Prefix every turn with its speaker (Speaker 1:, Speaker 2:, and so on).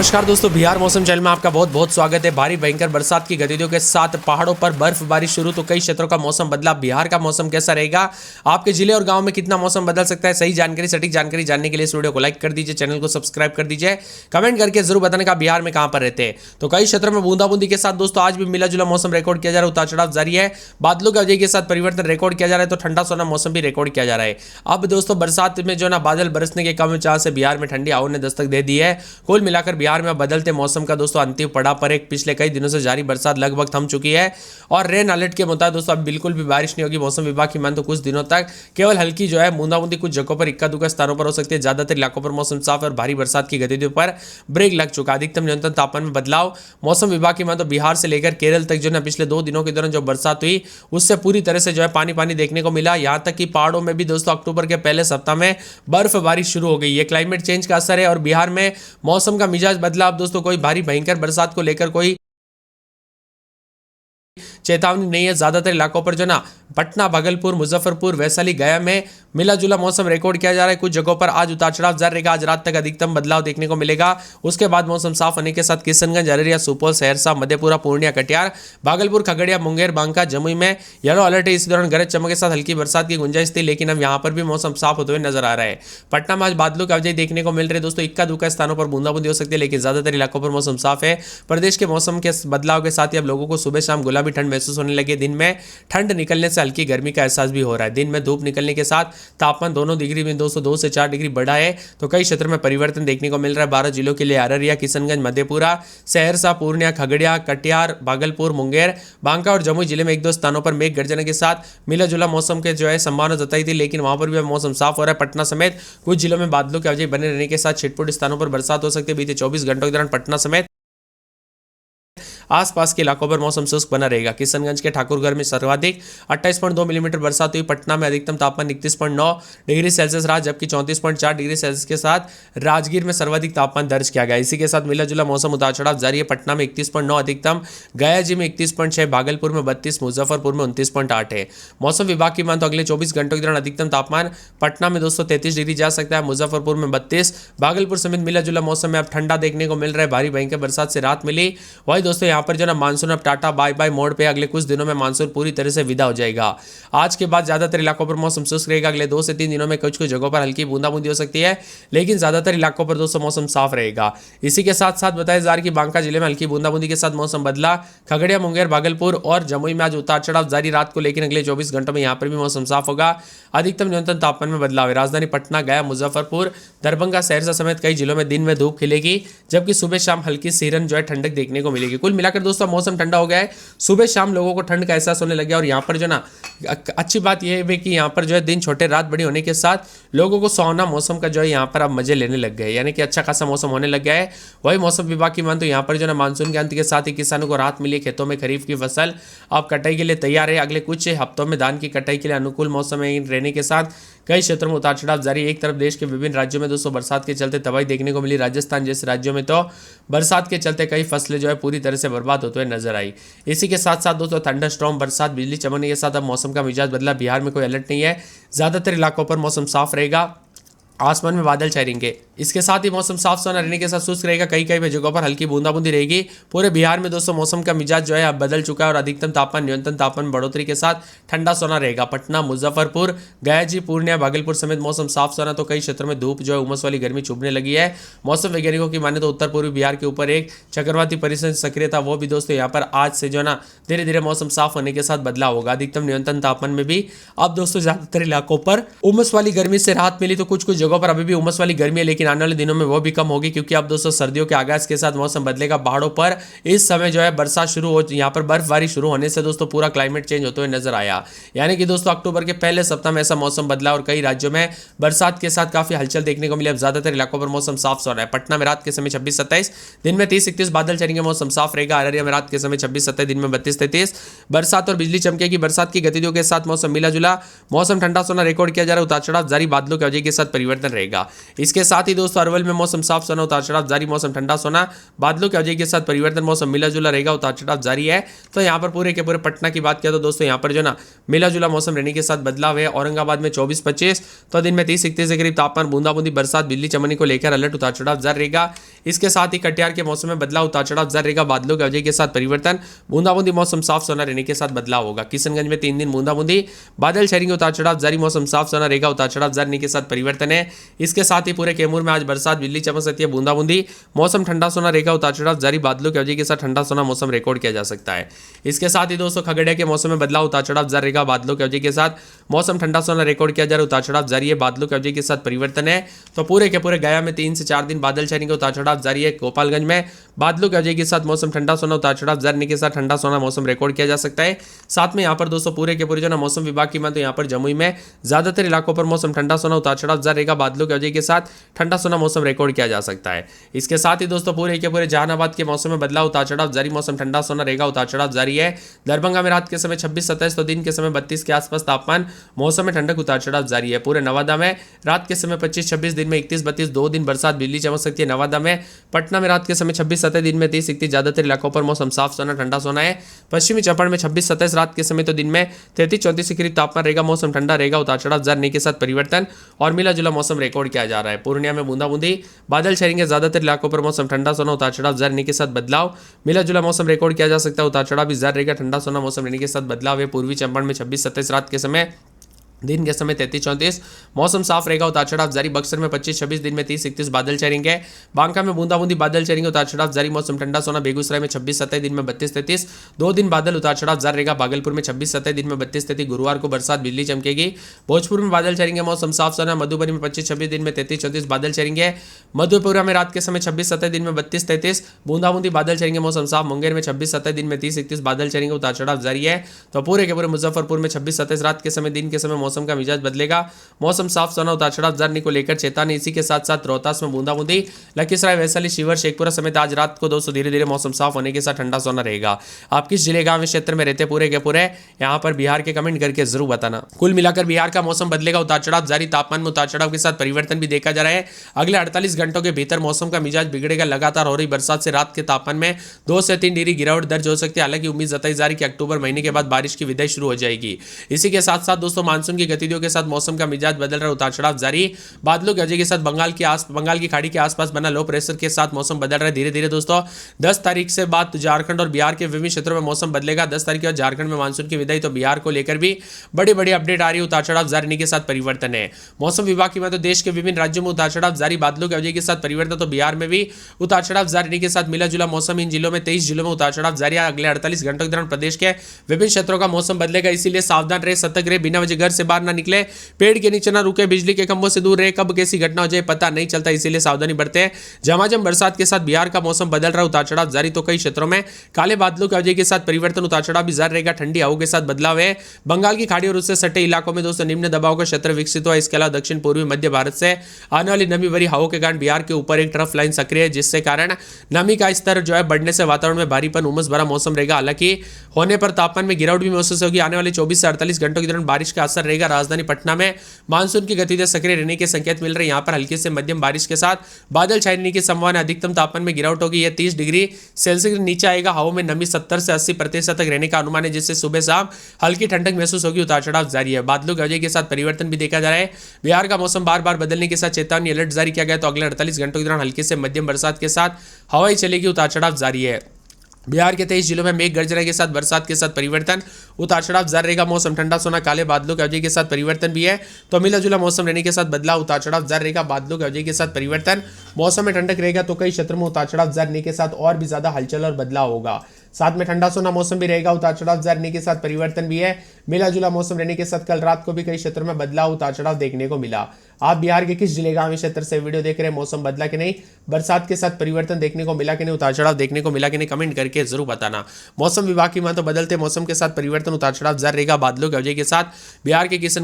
Speaker 1: नमस्कार दोस्तों, बिहार मौसम चैनल में आपका बहुत बहुत स्वागत है। भारी भयंकर बरसात की गतिविधियों के साथ पहाड़ों पर बर्फबारी शुरू, तो कई क्षेत्रों का मौसम बदला। बिहार का मौसम कैसा रहेगा, आपके जिले और गांव में कितना मौसम बदल सकता है, सही जानकारी सटीक जानकारी जानने के लिए इस वीडियो को लाइक कर दीजिए, चैनल को सब्सक्राइब कर दीजिए, कमेंट करके जरूर बताने का बिहार में कहां पर रहते हैं। तो कई क्षेत्रों में बूंदाबूंदी के साथ दोस्तों आज भी मिला जुला मौसम रिकॉर्ड किया जा रहा है, उतार चढ़ाव जारी है। बादलों की अवधि के साथ परिवर्तन रिकॉर्ड किया जा रहा है, तो ठंडा सोना मौसम भी रिकॉर्ड किया जा रहा है। अब दोस्तों बरसात में जो ना बादल बरसने के कम चांस से बिहार में ठंडी हवा ने दस्तक दे दी है। कुल मिलाकर बिहार में बदलते मौसम का दोस्तों अंतिम पड़ाव पर एक पिछले कई दिनों से जारी बरसात लगभग थम चुकी है और रेन अलर्ट के मुताबिक दोस्तों अब बिल्कुल भी बारिश नहीं होगी। मौसम विभाग की मान तो कुछ दिनों तक केवल हल्की जो है बूंदाबूंदी कुछ जगहों पर इक्का दुक्का स्थानों पर हो सकती है। ज्यादातर इलाकों पर मौसम साफ है और भारी बरसात की गतिविधियों पर ब्रेक लग चुका। अधिकतम न्यूनतम तापमान में बदलाव। मौसम विभाग की मान तो बिहार से लेकर केरल तक जो है पिछले 2 दिनों के दौरान जो बरसात हुई उससे पूरी तरह से जो है पानी पानी देखने को मिला। यहां तक कि पहाड़ों में भी दोस्तों अक्टूबर के पहले सप्ताह में बर्फबारी शुरू हो गई। ये क्लाइमेट चेंज का असर है और बिहार में मौसम का मिजाज बदला। अब दोस्तों कोई भारी भयंकर बरसात को लेकर कोई चेतावनी नहीं है। ज्यादातर इलाकों पर जो ना पटना, भागलपुर, मुजफ्फरपुर, वैशाली, गया में मिला जुला मौसम रिकॉर्ड किया जा रहा है। कुछ जगहों पर आज उतार चढ़ाव जारी रहेगा। आज रात तक अधिकतम बदलाव देखने को मिलेगा। उसके बाद मौसम साफ होने के साथ किशनगंज, अररिया, सुपौल, सहरसा, मधेपुरा, पूर्णिया, कटिहार, भागलपुर, खगड़िया, मुंगेर, बांका, जमुई में येलो अलर्ट है। इसी दौरान गरज चमक के साथ हल्की बरसात की गुंजाइश थी, लेकिन अब यहां पर भी मौसम साफ होते हुए नजर आ रहा है। पटना में आज बादलों की अवधि देखने को मिल रही है दोस्तों। इक्का दुक्का स्थानों पर बूंदाबूंदी हो सकती है, लेकिन ज्यादातर इलाकों पर मौसम साफ है। प्रदेश के मौसम के बदलाव के साथ ही अब लोगों को सुबह शाम गुलाबी ठंड महसूस होने लगी। दिन में ठंड निकलने से हल्की गर्मी का एहसास भी हो रहा है। दिन में धूप निकलने के साथ तापमान दोनों डिग्री में 202 से 4 डिग्री बढ़ा है। तो कई क्षेत्रों में परिवर्तन देखने को मिल रहा है। 12 जिलों के लिए अररिया, किशनगंज, मधेपुरा, सहरसा, पूर्णिया, खगड़िया, कटिहार, भागलपुर, मुंगेर, बांका और जमुई जिले में 1-2 स्थानों पर मेघ गर्जन के साथ मिला जुला मौसम के जो है संभावना जताई थी, लेकिन वहां पर भी मौसम साफ हो रहा है। पटना समेत कुछ जिलों में बादलों की अवधि बने रहने के साथ छिटपुट स्थानों पर बरसात हो सकती है। बीते 24 घंटों के दौरान पटना समेत आसपास के इलाकों पर मौसम शुष्क बना रहेगा। किशनगंज के ठाकुरगढ़ में सर्वाधिक 28.2 मिलीमीटर बरसात हुई। पटना में अधिकतम तापमान 31.9 डिग्री सेल्सियस रहा, जबकि 34.4 डिग्री सेल्सियस के साथ राजगीर में सर्वाधिक तापमान दर्ज किया गया। इसी के साथ मिला जुला मौसम उतार चढ़ाव जारी है। पटना में 31.9 अधिकतम, गया जी में 31.6, भागलपुर में 32, मुजफ्फरपुर में 29.8 है। मौसम विभाग की मान तो अगले 24 घंटों के दौरान अधिकतम तापमान पटना में 233 डिग्री जा सकता है, मुजफ्फरपुर में 32, भागलपुर समेत मिला जुला मौसम में अब ठंडा देखने को मिल रहा है। भारी भयंकर बरसात से राहत मिली। वही दोस्तों यहाँ पर जो ना मानसून अब टाटा बाय बाय मोड पे अगले कुछ दिनों में मानसून पूरी तरह से विदा हो जाएगा। आज के बाद ज्यादातर इलाकों पर मौसम शुष्क रहेगा। अगले 2 से 3 दिनों में कुछ कुछ जगहों पर हल्की बूंदाबूंदी हो सकती है, लेकिन ज्यादातर इलाकों पर दोस्तों मौसम साफ रहेगा। इसी के साथ साथ बताया जा रहा है कि बांका जिले में हल्की बूंदाबूंदी के साथ मौसम बदला। खगड़िया, मुंगेर, भागलपुर और जमुई में आज उतार चढ़ाव जारी रात को, लेकिन अगले 24 घंटों में यहां पर भी मौसम साफ होगा। अधिकतम न्यूनतम तापमान में बदलाव है। राजधानी पटना, गया, मुजफ्फरपुर, दरभंगा, सहरसा समेत कई जिलों में दिन में धूप खिलेगी, जबकि सुबह शाम हल्की सीरन जो है ठंडक देखने को मिलेगी। कुल मिलाकर दोस्तों मौसम ठंडा हो गया है। सुबह शाम लोगों को ठंड का एहसास होने लग गया और यहाँ पर जो ना अच्छी बात यह है कि यहाँ पर जो है दिन छोटे रात बड़ी होने के साथ लोगों को सुहावना मौसम का जो है यहाँ पर अब मजे लेने लग गए, यानी कि अच्छा खासा मौसम होने लग गया है। वही मौसम विभाग की मान तो यहाँ पर जो ना मानसून के अंत के साथ ही किसानों को राहत मिली। खेतों में खरीफ की फसल अब कटाई के लिए तैयार है। अगले कुछ हफ्तों में धान की कटाई के लिए अनुकूल मौसम रहने के साथ कई क्षेत्रों में उतार चढ़ाव जारी। एक तरफ देश के विभिन्न राज्यों में दोस्तों बरसात के चलते तबाही देखने को मिली। राजस्थान जैसे राज्यों में तो बरसात के चलते कई फसलें जो है पूरी तरह से बर्बाद होते हुए नजर आई। इसी के साथ साथ दोस्तों थंडर स्टॉर्म, बरसात, बिजली चमकने के साथ अब मौसम का मिजाज बदला। बिहार में कोई अलर्ट नहीं है। ज्यादातर इलाकों पर मौसम साफ रहेगा, आसमान में बादल छाएंगे। इसके साथ ही मौसम साफ सुथरा रहने के साथ शुष्क रहेगा। कई कई जगहों पर हल्की बूंदाबूंदी रहेगी। पूरे बिहार में दोस्तों मौसम का मिजाज जो है अब बदल चुका है और अधिकतम तापमान न्यूनतम तापमान में बढ़ोतरी के साथ ठंडा सोना रहेगा। पटना, मुजफ्फरपुर, गया जी, पूर्णिया, भागलपुर समेत मौसम साफ सोना, तो कई क्षेत्रों में धूप जो है उमस वाली गर्मी चुभने लगी है। मौसम वैज्ञानिकों की माने तो उत्तर पूर्वी बिहार के ऊपर एक चक्रवाती परिसर सक्रिय था, वो भी दोस्तों यहाँ पर आज से जो ना धीरे धीरे मौसम साफ होने के साथ बदलाव होगा। अधिकतम न्यूनतम तापमान में भी अब दोस्तों ज्यादातर इलाकों पर उमस वाली गर्मी से राहत मिली, तो कुछ कुछ जगहों पर अभी भी उमस वाली गर्मी है, लेकिन आने वाले दिनों में वो भी कम होगी, क्योंकि अब दोस्तों सर्दियों के आगाज के साथ मौसम बदलेगा। पहाड़ों पर इस समय जो है बरसात शुरू हो, यहाँ पर बर्फबारी शुरू होने से दोस्तों पूरा क्लाइमेट चेंज होते हुए नजर आया। यानी कि दोस्तों अक्टूबर के पहले सप्ताह में ऐसा मौसम बदला और कई राज्यों में बरसात के साथ काफी हलचल देखने को मिली। अब ज्यादातर इलाकों पर मौसम साफ हो रहा है। पटना में रात के समय 26-27, दिन में 30-31 बादल चलेंगे, मौसम साफ रहेगा। अररिया में रात के समय 26-27, दिन में 32-33 बरसात और बिजली चमकेगी। बरसात की गतिविधियों के साथ मौसम मिला जुला, मौसम ठंडा सोना रिकॉर्ड किया जा रहा है। उतार चढ़ाव जारी, बादलों की वजह के साथ परिवर्तन रहेगा। इसके साथ ही ही दोस्तों अरवल में मौसम साफ सोना, उतार चढ़ाव जारी, मौसम ठंडा सोना, बादलों की वजह के साथ परिवर्तन, मौसम मिला जुला रहेगा, उतार चढ़ाव जारी है। तो यहाँ पर पूरे के पूरे पटना की बात किया तो दोस्तों यहाँ पर जो ना मिला जुला मौसम रहने के साथ बदलाव है। औरंगाबाद में 24-25, तो दिन में 30-31 के करीब तापमान, बूंदाबूंदी बरसात, बिजली चमकने को लेकर अलर्ट, उतार चढ़ाव जारी रहेगा। इसके साथ ही कटिहार के मौसम में बदलाव, उतार चढ़ाव जारी रहेगा, बादलों की वजह के साथ परिवर्तन, बूंदाबूंदी, मौसम साफ सोना रहने के साथ बदलाव होगा। किशनगंज में 3 दिन बूंदाबूंदी, बादल छाएंगे, उतार चढ़ाव जारी, मौसम साफ सोना रहेगा, उतार चढ़ाव जारी के साथ परिवर्तन है। इसके साथ ही पूरे कैमूर में आज बरसात, बिजली चमक सकती है, बूंदाबूंदी, मौसम ठंडा सोना रहेगा, उतार चढ़ाव जारी, बादलों की वजह के साथ ठंडा सोना मौसम रिकॉर्ड किया जा सकता है। इसके साथ ही दोस्तों खगड़िया के मौसम में बदलाव, उतार चढ़ाव जारी रहेगा, बादलों की वजह के साथ मौसम ठंडा सोना रिकॉर्ड किया जा रहा है, उतार चढ़ाव जारी है, बादलों की वजह के साथ परिवर्तन है। तो पूरे के पूरे गया में 3 से 4 दिन बादल छाएंगे, उतार चढ़ाव जारी है। गोपालगंज में बादलों की वजह के साथ मौसम ठंडा सोना, उतार चढ़ाव जारी के साथ ठंडा सोना मौसम रिकॉर्ड किया जा सकता है। साथ में यहाँ पर दोस्तों पूरे के पूरे जो ना मौसम विभाग की माने तो यहाँ पर जमुई में ज्यादातर इलाकों पर मौसम ठंडा सोना, उतार चढ़ाव जारी रहेगा, बादलों की वजह के साथ ठंडा सोना मौसम रिकॉर्ड किया जा सकता है। इसके साथ ही दोस्तों पूरे के पूरे जहानाबाद के मौसम में बदलाव, उतार चढ़ाव जारी, मौसम ठंडा सोना रहेगा, उतार चढ़ाव जारी है। दरभंगा में रात के समय 26-27, तो दिन के समय 32 के आसपास तापमान, मौसम में ठंडक, उतार चढ़ाव जारी है। पूरे नवादा में रात के समय 25-26, दिन में 31-32, 2 दिन बरसात, बिजली चमक सकती है नवादा में। पटना में रात के समय 26-27, दिन में 30-31, ज्यादातर इलाकों पर मौसम साफ सोना, ठंडा सोना है। पश्चिमी चंपारण में 26-27, रात के समय तो दिन में 33-34 के करीब तापमान रहेगा, मौसम ठंडा रहेगा, उतार चढ़ाव जारी के साथ परिवर्तन और मिला जुला मौसम रिकॉर्ड किया जा रहा है। पूर्णिया में बूंदाबूंदी, बादल छाएंगे, ज्यादातर इलाकों पर मौसम ठंडा सोना, उतार चढ़ाव जारी के साथ बदलाव, मिला जुला मौसम रिकॉर्ड किया जा सकता है, उतार चढ़ाव भी जारी रहेगा, ठंडा सोना मौसम रहने के साथ बदलाव है। पूर्वी चंपारण में 26-27, रात के समय, दिन के समय 33-34, मौसम साफ रहेगा, उतार चढ़ाव जारी। बक्सर में 25-26, दिन में 30-31, बादल छाएंगे। बांका में बूंदाबूंदी, बादल छाएंगे, उतार चढ़ाव जारी, मौसम ठंडा सोना। बेगूसराय में 26-27, दिन में 32-33, 2 दिन बादल, उतार चढ़ाव जारी रहेगा। भागलपुर में 26-27, दिन में 32-33, गुरुवार को बरसात, बिजली चमकेगी। भोजपुर में बादल छाएंगे, मौसम साफ सोना। मधुबनी में 25-26, दिन में 33-34, बादल छाएंगे। मधुपुरा में रात के समय 26-27, दिन में 32-33, बूंदाबूंदी, बादल छाएंगे, मौसम साफ। मुंगेर में 26-27, दिन में 30-31, बादल छाएंगे, उतार चढ़ाव जारी है। तो पूरे के पूरे मुजफ्फरपुर में 26-27, रात के समय, दिन के समय मौसम का मिजाज बदलेगा, मौसम साफ सोना, उतार चढ़ाव जारी को लेकर चेतावनी। इसी के साथ साथ रोहतास में बूंदाबूंदी, लखीसराय, वैशाली, शिवहर, शेखपुरा समेत आज रात को दोस्तों धीरे धीरे मौसम साफ होने के साथ ठंडा सोना रहेगा। आप किस जिले गांव क्षेत्र में रहते पूरे के पूरे यहाँ पर बिहार के कमेंट करके जरूर बताना। कुल मिलाकर बिहार का मौसम बदलेगा, उतार चढ़ाव जारी, तापमान में उतार चढ़ाव के साथ परिवर्तन भी देखा जा रहा है। अगले 48 घंटों के भीतर मौसम का मिजाज बिगड़ेगा। लगातार हो रही बरसात से रात के तापमान में 2 से 3 डिग्री गिरावट दर्ज हो सकती है। हालांकि उम्मीद जताई जा रही कि अक्टूबर महीने के बाद बारिश की विदाई शुरू हो जाएगी। इसी के साथ साथ दोस्तों मानसून की गतिविधियों के साथ मौसम का मिजाज बदल रहा है, उतार चढ़ाव जारी। बादलों की वजह के साथ बंगाल की खाड़ी के आसपास बना लो प्रेशर के साथ मौसम बदल रहा है धीरे धीरे। दोस्तों 10 तारीख से बाद झारखंड और बिहार के विभिन्न क्षेत्रों में मौसम बदलेगा। 10 तारीख के बाद झारखंड में मानसून की विदाई, तो बिहार को लेकर भी बड़ी बड़ी अपडेट आ रही है। उतार चढ़ाव जारी के साथ परिवर्तन है। मौसम विभाग की बात तो देश के विभिन्न राज्यों में उतार चढ़ाव जारी, बादलों की वजह के साथ परिवर्तन, तो बिहार में भी उतार चढ़ाव जारी के साथ मिला जुला मौसम। इन जिलों में 23 जिलों में उतार चढ़ाव जारी है। अगले 48 घंटों के दौरान प्रदेश के विभिन्न क्षेत्रों का मौसम बदलेगा, इसीलिए सावधान रहे, सतर्क रहे, बिना वजह घर से बाहर ना निकले, पेड़ के नीचे ना रुके, बिजली के खंभों से दूर रहे। कब कैसी घटना हो जाए पता नहीं चलता, इसीलिए सावधानी बरते। झमाझम बरसात के साथ बिहार का मौसम बदल रहा, उतार चढ़ाव जारी। तो कई क्षेत्रों में काले बादलों की वजह के साथ परिवर्तन, उतार चढ़ाव भी जारी रहेगा। ठंडी हवाओं के साथ बदलाव है। बंगाल की खाड़ी और उससे सटे इलाकों में दोस्तों निम्न दबाव का क्षेत्र विकसित हुआ। इसके अलावा दक्षिण पूर्वी मध्य भारत से आने वाली नमी भरी हवाओं के कारण बिहार के ऊपर एक ट्रफ लाइन सक्रिय है, जिससे कारण नमी का स्तर जो है बढ़ने से वातावरण में भारीपन, उमस भरा मौसम रहेगा। हालांकि होने पर तापमान में गिरावट भी महसूस होगी। आने वाले 24 से 48 घंटों के दौरान बारिश का असर रहेगा। राजधानी पटना में मानसून की गतिविधियां सक्रिय रहने के संकेत मिल रहे हैं। यहाँ पर हल्की से मध्यम बारिश के साथ बादल छाने की संभावना। अधिकतम तापमान में गिरावट होगी, यह 30 डिग्री सेल्सियस नीचे आएगा। हवा में नमी 70 से 80% तक रहने का अनुमान है, जिससे सुबह शाम हल्की ठंडक महसूस होगी। उतार चढ़ाव जारी है। बादलों की वजह के साथ परिवर्तन भी देखा जा रहा है। बिहार का मौसम बार बार बदलने के साथ चेतावनी अलर्ट जारी किया गया। तो अगले 48 घंटों के दौरान हल्की से मध्यम बरसात के साथ हवाई चलेगी। उतार चढ़ाव जारी है। बिहार के 23 जिलों में मेघ गर्जना के साथ बरसात के साथ परिवर्तन, उतार चढ़ाव जारी रहेगा। मौसम ठंडा सोना, काले बादलों की वजह के साथ परिवर्तन भी है। तो मिला जुला मौसम रहने के साथ बदलाव, उतार चढ़ाव जारी रहेगा। बादलों की वजह के साथ परिवर्तन, मौसम में ठंडक रहेगा। तो कई क्षेत्रों में उतार चढ़ाव जारी के साथ और भी ज्यादा हलचल और बदलाव होगा। साथ में ठंडा सोना मौसम भी रहेगा। उतार चढ़ाव जारी के साथ परिवर्तन भी है। मिला जुला मौसम रहने के साथ कल रात को भी कई क्षेत्रों में बदलाव, उतार चढ़ाव देखने को मिला। आप बिहार के किस जिले गांव क्षेत्र से वीडियो देख रहे हैं, मौसम बदला कि नहीं, बरसात के साथ परिवर्तन देखने को मिला कि नहीं, उतार चढ़ाव देखने को मिला कि नहीं, कमेंट करके जरूर बताना। मौसम विभाग की माने तो बदलते मौसम के साथ परिवर्तन, उतार चढ़ाव जारी रहेगा। बादलों की वजह के साथ बिहार के किसान